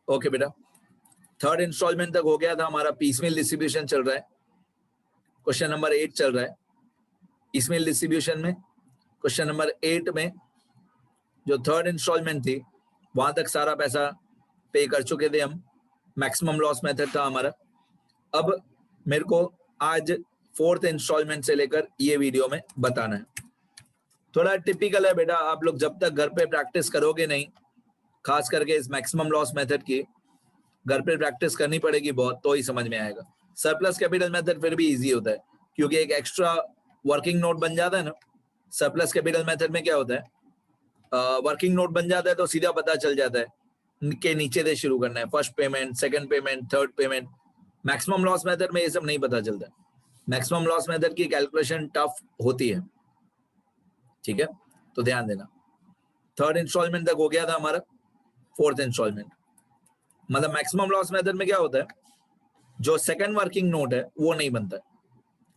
Okay बेटा, third instalment तक हो गया था हमारा। पीसमेल डिस्ट्रीब्यूशन चल रहा है, क्वेश्चन नंबर 8 चल रहा है। पीसमेल डिस्ट्रीब्यूशन में क्वेश्चन नंबर 8 में जो थर्ड इंस्टॉलमेंट थी वहां तक सारा पैसा पे कर चुके थे हम, मैक्सिमम लॉस मेथड था हमारा। अब मेरे को आज फोर्थ इंस्टॉलमेंट से लेकर ये वीडियो में बताना है। थोड़ा टिपिकल है बेटा, आप लोग जब तक घर पे प्रैक्टिस करोगे नहीं, खास करके इस मैक्सिमम लॉस मेथड की घर पे प्रैक्टिस करनी पड़ेगी बहुत, तो ही समझ में आएगा। सरप्लस कैपिटल मेथड फिर भी इजी होता है क्योंकि एक एक्स्ट्रा वर्किंग नोट बन जाता है ना। सरप्लस कैपिटल मेथड में क्या होता है, वर्किंग नोट बन जाता है तो सीधा पता चल जाता है कि नीचे से शुरू करना है, first payment, second payment, third payment. Maximum loss method में ये सब नहीं पता चलता। मैक्सिमम लॉस मेथड की कैलकुलेशन टफ होती है, ठीक है, तो ध्यान देना। थर्ड इंस्टॉलमेंट तक हो गया था हमारा। फोर्थ इंस्टॉलमेंट मतलब मैक्सिमम लॉस मेथड में क्या होता है, जो सेकंड वर्किंग नोट है वो नहीं बनता है,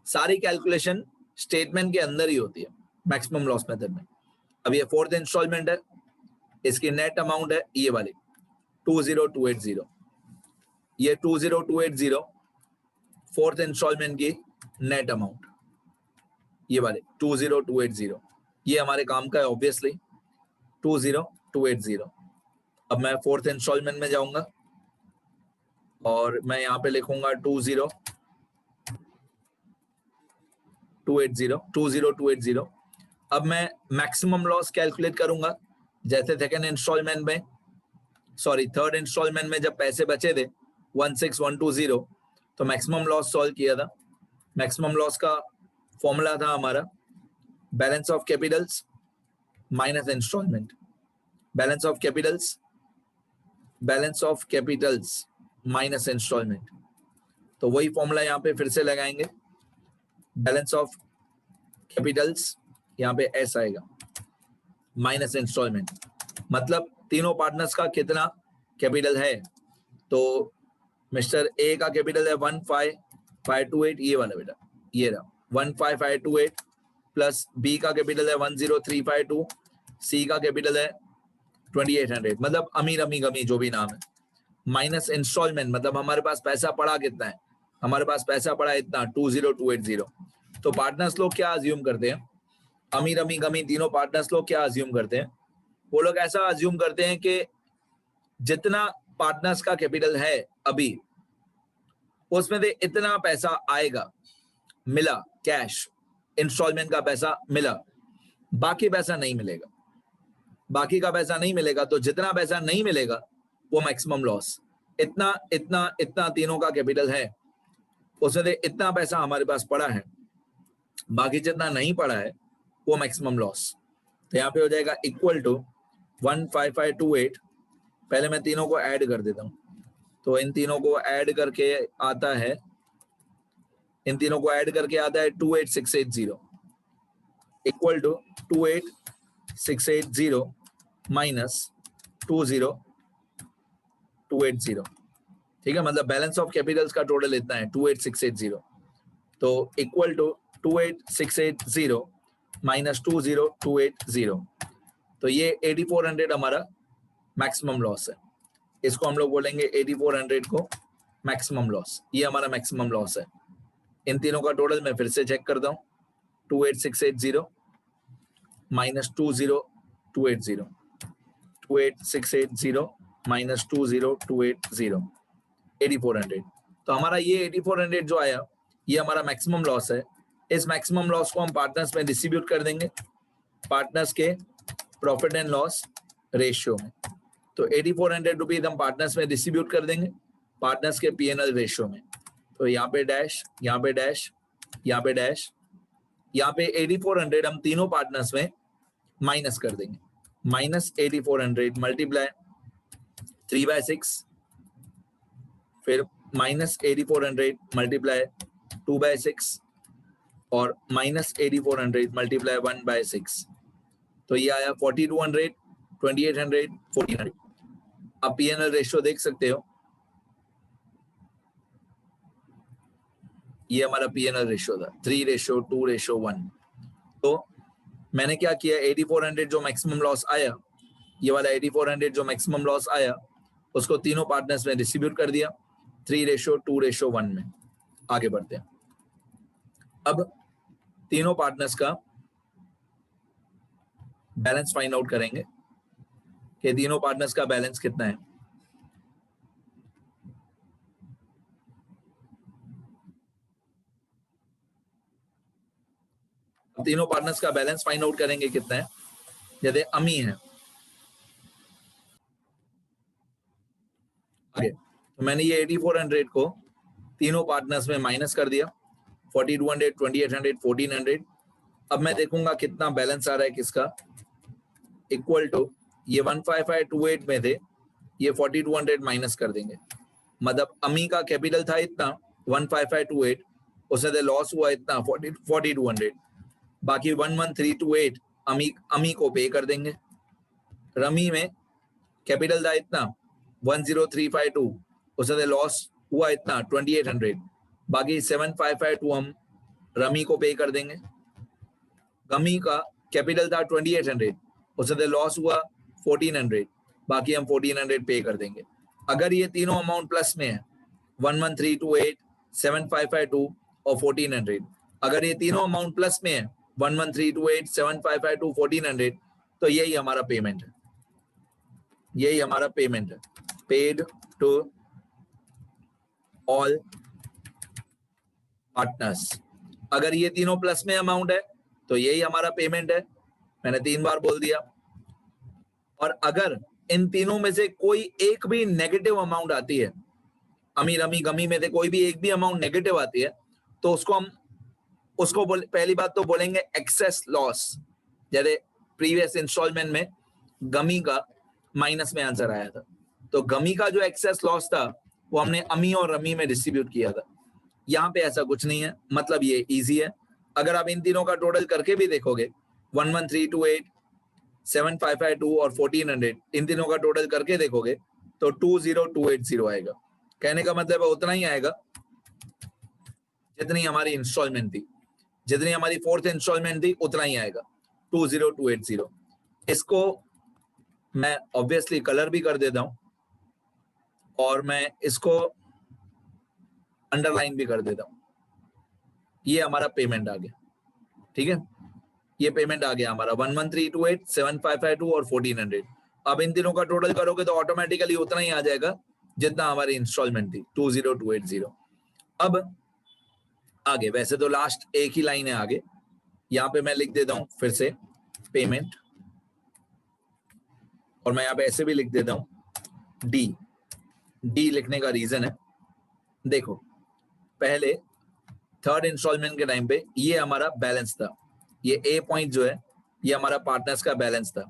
सारी कैलकुलेशन स्टेटमेंट के अंदर ही होती है मैक्सिमम लॉस मेथड में। अब ये फोर्थ इंस्टॉलमेंट है, इसकी नेट अमाउंट है ये वाली 20280, ये 20280 फोर्थ इंस्टॉलमेंट की नेट अमाउंट, ये वाले 20280, ये हमारे काम का है ऑब्वियसली 20280। अब मैं फोर्थ इंस्टॉलमेंट में जाऊंगा और मैं यहाँ पे लिखूंगा 20280। अब मैं मैक्सिमम लॉस कैलकुलेट करूंगा जैसे सेकंड इंस्टॉलमेंट में, सॉरी थर्ड इंस्टॉलमेंट में जब पैसे बचे थे 16120, तो मैक्सिमम लॉस सॉल्व किया था। मैक्सिमम लॉस का फॉर्मूला था हमारा balance of capitals minus instalment, balance of capitals minus instalment. तो वही फॉर्मूला यहाँ पे फिर से लगाएंगे, बैलेंस ऑफ कैपिटल्स यहाँ पे एस आएगा माइनस इंस्टॉलमेंट, मतलब तीनों पार्टनर्स का कितना कैपिटल है। तो मिस्टर ए का कैपिटल है 15528, ये वाला बेटा, ये रहा 15528, प्लस बी का कैपिटल है 10352, सी का कैपिटल है 2800, मतलब अमीर अमी गमी जो भी नाम है, माइनस इंस्टॉलमेंट मतलब हमारे पास पैसा पड़ा कितना है, हमारे पास पैसा पड़ा इतना 20280। तो पार्टनर्स लोग क्या अज्यूम करते हैं, अमीर अमी गमी तीनों पार्टनर्स लोग क्या अज्यूम करते हैं, वो लोग ऐसा अज्यूम करते हैं कि जितना पार्टनर्स का कैपिटल है अभी उसमें से इतना पैसा आएगा, मिला कैश, इंस्टॉलमेंट का पैसा मिला, बाकी पैसा नहीं मिलेगा, बाकी का पैसा नहीं मिलेगा। तो जितना पैसा नहीं मिलेगा वो मैक्सिमम लॉस, इतना इतना इतना तीनों का कैपिटल है, उसमें से इतना पैसा हमारे पास पड़ा है, बाकी जितना नहीं पड़ा है वो मैक्सिमम लॉस। तो यहाँ पे हो जाएगा इक्वल टू 15528, पहले मैं तीनों को ऐड कर देता हूं, तो इन तीनों को ऐड करके आता है, 28680 इक्वल टू 28680 माइनस 20280, ठीक है, मतलब बैलेंस ऑफ कैपिटल्स का टोटल इतना है 28680, तो इक्वल टू 28680 माइनस 20280, तो ये 8400 हमारा मैक्सिमम लॉस है। इसको हम लोग बोलेंगे 8400 को मैक्सिमम लॉस, ये हमारा मैक्सिमम लॉस है। इन तीनों का टोटल मैं फिर से चेक करता हूँ, 28680 माइनस 20280, 28680 माइनस 20280, 8400। तो हमारा ये 8400 जो आया ये हमारा मैक्सिमम लॉस है। इस मैक्सिमम लॉस को हम पार्टनर्स में डिस्ट्रीब्यूट कर देंगे, पार्टनर्स के प्रॉफिट एंड लॉस रेशियो में। तो 8400 रुपीज हम पार्टनर्स में डिस्ट्रीब्यूट कर देंगे पार्टनर्स के पीएनएल रेशियो में। तो यहाँ पे डैश, यहाँ पे डैश, यहाँ पे डैश, यहाँ पे 8400 हम तीनों पार्टनर्स में माइनस कर देंगे, माइनस 8400 मल्टीप्लाई 3/6, फिर माइनस 8400 मल्टीप्लाई 2/6 और माइनस 8400 मल्टीप्लाई 1/6, तो ये आया 4200, 2800, 1400। आप पीएनएल रेशियो देख सकते हो, ये हमारा पीएनएल रेशियो था 3:2:1। तो मैंने क्या किया, 8400 जो मैक्सिमम लॉस आया, ये वाला 8400 जो मैक्सिमम लॉस आया, उसको तीनों पार्टनर्स में डिस्ट्रीब्यूट कर दिया 3:2:1 में। आगे बढ़ते हैं। अब तीनों पार्टनर्स का बैलेंस फाइंड आउट करेंगे कि तीनों पार्टनर्स का बैलेंस कितना है। तीनों पार्टनर्स का बैलेंस फाइंड आउट करेंगे कितना है। जैसे अमी है, आगे तो मैंने ये 8400 को तीनों पार्टनर्स में माइनस कर दिया 4200, 2800, 1400। अब मैं देखूंगा कितना बैलेंस आ रहा है किसका, इक्वल टू ये 15528 में थे, ये 4200 माइनस कर देंगे। मतलब अमी का कैपिटल था इतना 15528, उससे लॉस हुआ इतना 4200, बाकी 11328 अमी को पे कर देंगे। रमी में कैपिटल था इतना 10352, उससे लॉस हुआ इतना 2800, बाकी 7552 हम रमी को पे कर देंगे। गमी का कैपिटल था 2800, उससे लॉस हुआ 1400, बाकी हम 1400 पे कर देंगे। अगर ये तीनों अमाउंट प्लस में है 11328, 7552 और 1400, अगर ये तीनों अमाउंट प्लस में है 11328, 7552, 1400, तो यही हमारा पेमेंट है, यही हमारा पेमेंट है। Paid to all partners. अगर ये तीनों प्लस में अमाउंट है तो यही हमारा पेमेंट है, मैंने 3 बार बोल दिया। और अगर इन तीनों में से कोई एक भी नेगेटिव अमाउंट आती है, अमी रमी गमी में से कोई भी एक भी अमाउंट नेगेटिव आती है, तो उसको पहली बात तो बोलेंगे एक्सेस लॉस। जैसे प्रीवियस इंस्टॉलमेंट में गमी का माइनस में आंसर आया था, तो गमी का जो एक्सेस लॉस था वो हमने अमी और रमी में डिस्ट्रीब्यूट किया था। यहाँ पे ऐसा कुछ नहीं है, मतलब ये इजी है। अगर आप इन तीनों का टोटल करके भी देखोगे 11328, 7552 और 1400, इन तीनों का टोटल करके देखोगे तो 20280 आएगा। कहने का मतलब है उतना ही आएगा जितनी हमारी इंस्टॉलमेंट थी, जितनी हमारी 4th इंस्टॉलमेंट थी उतना ही आएगा 20280। इसको मैं ऑब्वियसली कलर भी कर देता हूं और मैं इसको अंडरलाइन भी कर देता हूं। ये हमारा पेमेंट आ गया, ठीक है, ये पेमेंट आ गया हमारा 11328, 7552 और 1400। अब इन तीनों का टोटल करोगे तो ऑटोमेटिकली उतना ही आ जाएगा जितना हमारी इंस्टॉलमेंट थी 20280। अब आगे वैसे तो लास्ट एक ही लाइन है आगे, यहां पे मैं लिख देता हूं फिर से पेमेंट, और मैं यहां पे ऐसे भी लिख देता हूं डी लिखने का रीजन है, देखो पहले 3rd इंस्टॉलमेंट के टाइम पे ये हमारा बैलेंस था, ये ए पॉइंट जो है ये हमारा पार्टनर्स का बैलेंस था।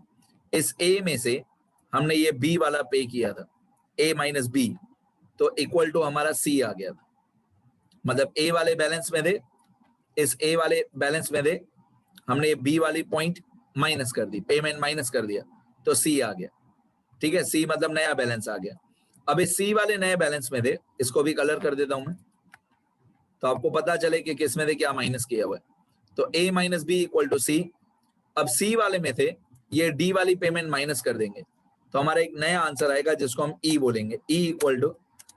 इस ए में से हमने ये बी वाला पे किया था, ए माइनस बी, तो इक्वल टू हमारा सी आ गया था। मतलब ए वाले बैलेंस में थे, इस ए वाले बैलेंस में थे, हमने ये बी वाली पॉइंट माइनस कर दी, पेमेंट माइनस कर दिया, तो सी आ गया, ठीक है, सी मतलब नया बैलेंस आ गया। अब इस सी वाले नए बैलेंस में थे, इसको भी कलर कर देता हूं मैं, तो आपको पता चले कि किस में थे क्या माइनस किया हुआ है। तो a minus B equal to C. अब सी वाले में थे, ये डी वाली पेमेंट माइनस कर देंगे, तो हमारा एक नया आंसर आएगा जिसको हम ई बोलेंगे, e equal to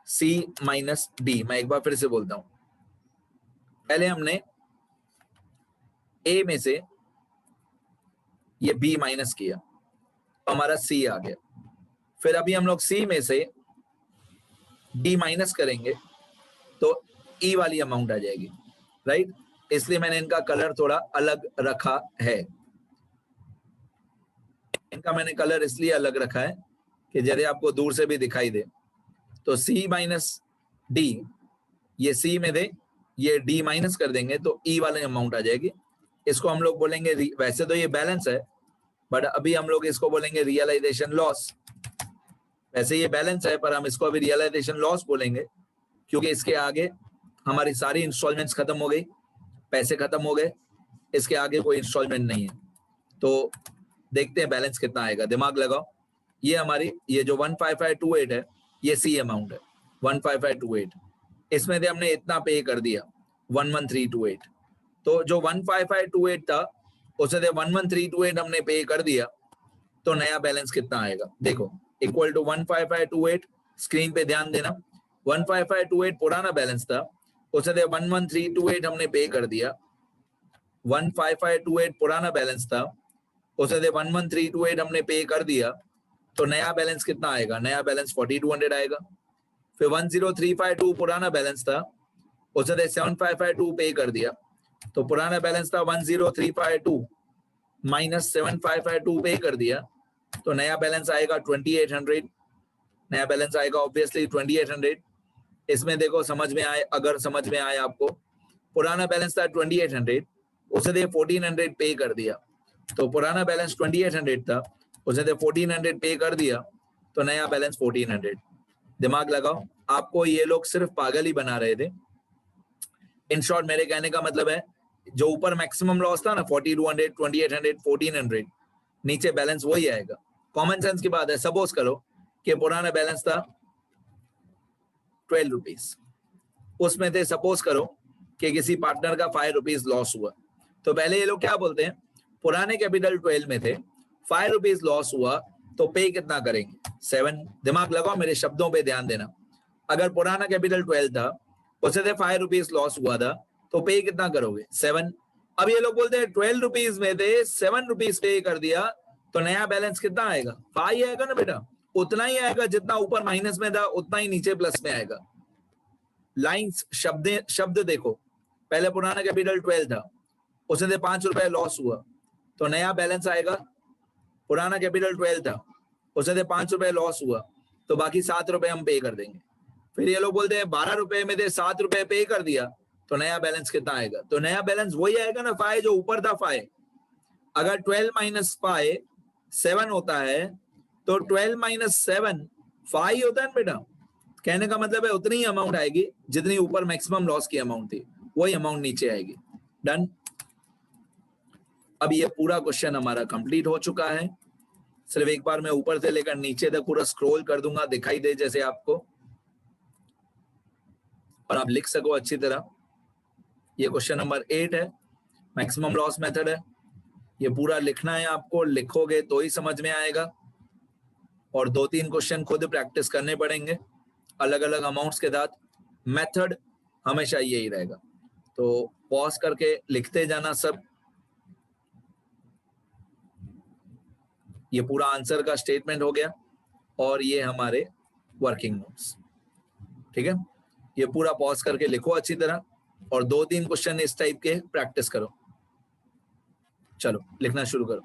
c minus d. मैं एक बार फिर से बोलता हूं, पहले हमने ए में से ये बी माइनस किया तो हमारा सी आ गया, फिर अभी हम लोग सी में से डी माइनस करेंगे तो ई वाली अमाउंट आ जाएगी, राइट। इसलिए मैंने इनका कलर थोड़ा अलग रखा है, इनका मैंने कलर इसलिए अलग रखा है कि जैसे आपको दूर से भी दिखाई दे। तो सी माइनस डी, ये सी में दे, ये डी माइनस कर देंगे तो ई वाले अमाउंट आ जाएगी। इसको हम लोग बोलेंगे, वैसे तो ये बैलेंस है बट अभी हम लोग इसको बोलेंगे रियलाइजेशन लॉस। वैसे ये बैलेंस है पर हम इसको अभी रियलाइजेशन लॉस बोलेंगे, क्योंकि इसके आगे हमारी सारी इंस्टॉलमेंट्स खत्म हो गई, पैसे खत्म हो गए, इसके आगे कोई इंस्टॉलमेंट नहीं है। तो देखते हैं बैलेंस कितना आएगा, दिमाग लगाओ। ये हमारी ये जो 15528 है ये सी अमाउंट है 15528, इसमें से हमने इतना पे कर दिया 11328, तो जो 15528 था उसे 11328 हमने पे कर दिया, तो नया बैलेंस कितना आएगा देखो, इक्वल टू 15528 स्क्रीन पे ध्यान देना। 15528 पुराना बैलेंस था, उसे 11328 हमने पे कर दिया। 15528 पुराना बैलेंस था, उसे 11328 हमने पे कर दिया। तो नया बैलेंस कितना आएगा? नया बैलेंस 4200 आएगा। फिर 10352 पुराना बैलेंस था, उसे 7552 पे कर दिया। तो पुराना बैलेंस था 10352 माइनस 7552 पे कर दिया। तो नया बैलेंस आएगा 2800। नया बैलेंस आएगा ऑब्वियसली 2800। इसमें देखो समझ में आए, अगर समझ में आए आपको, पुराना बैलेंस था 2800, उसे 1400 पे कर दिया। तो पुराना बैलेंस 2800 था, उसे 1400 पे कर दिया। तो नया बैलेंस 1400। दिमाग लगाओ, आपको ये लोग सिर्फ पागल ही बना रहे थे। इन शॉर्ट मेरे कहने का मतलब है, जो ऊपर मैक्सिमम लॉस था ना 4200, 2800, 1400, नीचे बैलेंस वही आएगा। कॉमन सेंस की बात है। सपोज करो कि पुराना बैलेंस था 12 रुपीज, उसमें थे सपोज करो कि किसी पार्टनर का 5 रुपीज लॉस हुआ। तो पहले ये लोग क्या बोलते हैं, पुराने कैपिटल 12 में थे, 5 रुपीज लॉस हुआ तो पे कितना करेंगे? 7। दिमाग लगाओ, मेरे शब्दों पे ध्यान देना। अगर पुराना कैपिटल 12 था, उसे 5 रुपीज लॉस हुआ था, तो पे कितना करोगे? 7। अब ये लोग बोलते हैं 12 रुपीज में थे, 7 रुपीज पे कर दिया, तो नया बैलेंस कितना आएगा? 5 आएगा ना बेटा, उतना ही आएगा जितना ऊपर माइनस में था, उतना ही नीचे प्लस में आएगा। लाइंस, शब्द देखो, पहले पुराना कैपिटल 12 था, उसे 5 रुपए लॉस हुआ, तो नया बैलेंस आएगा। पुराना कैपिटल 12 था, उसे 5 रुपए लॉस हुआ, तो बाकी 7 रुपए हम पे कर देंगे। फिर ये लोग बोलते हैं 12 रुपए में 7 रुपए पे कर दिया, तो नया बैलेंस कितना आएगा? तो नया बैलेंस वही आएगा ना, 5 जो ऊपर था 5। अगर 12 माइनस 5 7 होता है, तो 12 माइनस 7 5 होता है ना बेटा। कहने का मतलब है उतनी ही अमाउंट आएगी जितनी ऊपर मैक्सिमम लॉस की अमाउंट थी, वही अमाउंट नीचे आएगी। डन। अब ये पूरा क्वेश्चन हमारा कंप्लीट हो चुका है। सिर्फ एक बार मैं ऊपर से लेकर नीचे तक पूरा स्क्रॉल कर दूंगा, दिखाई दे जैसे आपको, और आप लिख सको अच्छी तरह। ये क्वेश्चन नंबर 8 है, मैक्सिमम लॉस मेथड है। ये पूरा लिखना है आपको, लिखोगे तो ही समझ में आएगा। और 2-3 क्वेश्चन खुद प्रैक्टिस करने पड़ेंगे अलग अलग अमाउंट्स के साथ। मेथड हमेशा यही रहेगा। तो पॉज करके लिखते जाना सब। ये पूरा आंसर का स्टेटमेंट हो गया, और ये हमारे वर्किंग नोट्स। ठीक है, ये पूरा पॉज करके लिखो अच्छी तरह, और 2-3 क्वेश्चन इस टाइप के प्रैक्टिस करो। चलो लिखना शुरू करो।